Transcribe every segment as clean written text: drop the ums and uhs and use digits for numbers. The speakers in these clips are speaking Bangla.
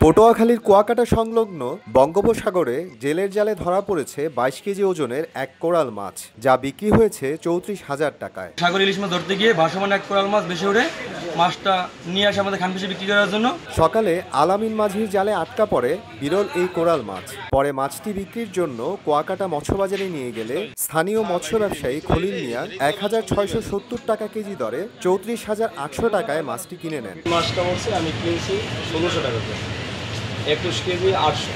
পটুয়াখালীর কুয়াকাটা সংলগ্ন বঙ্গোপসাগরে জেলের জালে ধরা পড়েছে ২২ কেজি ওজনের এক কোরাল মাছ, যা বিক্রি হয়েছে ৩৪,০০০ টাকায়। সাগর ইলিশ মাছ ধরতে গিয়ে ভাসমান এক কোরাল মাছ ভেসে উঠে মাছটা নিয়ে আসে আমাদের খানপিসে বিক্রি করার জন্য। সকালে আলামিন মাঝির জালে আটকা পড়ে বিরল এই কোরাল মাছ। পরে মাছটি বিক্রির জন্য কুয়াকাটা মৎস্যবাজারে নিয়ে গেলে স্থানীয় মৎস্য ব্যবসায়ী খলিল মিয়া ১,৬৭০ টাকা কেজি দরে ৩৪,৮০০ টাকায় মাছটি কিনে নেন। মাছটা বলছে আমি কিনছি ১৬০০ টাকা করে, ২১ কেজি ৮০০,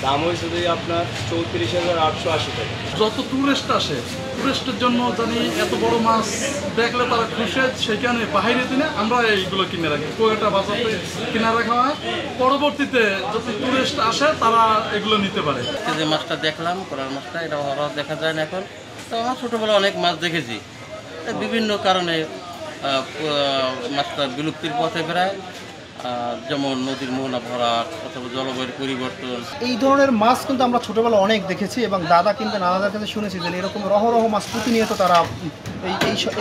দাম হয়েছে যে আপনার ৩৪,৮৮০ টাকা। যত টুরিস্ট আসে, টুরিস্টের জন্য জানি এত বড় মাছ দেখলে তারা খুশি হয়, সেখানে বাহিরে দিনে আমরা এইগুলো কিনে রাখি, কুয়াকাটা বাজারে কিনে রাখা হয়। পরবর্তীতে যত টুরিস্ট আসে তারা এগুলো নিতে পারে। যে মাছটা দেখলাম, কোরাল মাছটা, এটা দেখা যায় না এখন। তো আমার ছোটোবেলা অনেক মাছ দেখেছি, বিভিন্ন কারণে মাছটা বিলুপ্তির পথে বেড়ায়, যেমন নদীর মোহনা ভরাট অথবা জলবায়ুর পরিবর্তন। এই ধরনের মাছ কিন্তু আমরা ছোটোবেলা অনেক দেখেছি এবং দাদা কিংবা নানাদের কাছে শুনেছি যে এরকম রহ মাছ প্রতিনিয়ত তারা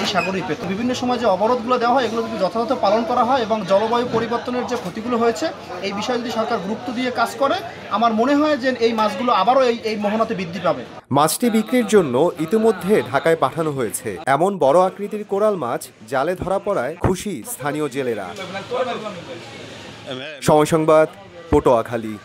এই সাগরেই পেত। বিভিন্ন সময় যে অবরোধগুলো দেওয়া হয় এগুলো যদি যথাযথ পালন করা হয় এবং জলবায়ু পরিবর্তনের যে ক্ষতিগুলো হয়েছে এই বিষয়ে যদি সরকার গুরুত্ব দিয়ে কাজ করে, আমার মনে হয় যে এই মাছগুলো আবারও এই মোহনাতে বৃদ্ধি পাবে। মাছটি বিক্রির জন্য ইতিমধ্যে ঢাকায় পাঠানো হয়েছে। এমন বড় আকৃতির কোরাল মাছ জালে ধরা পড়ায় খুশি স্থানীয় জেলেরা। সময় সংবাদ, পটুয়াখালী।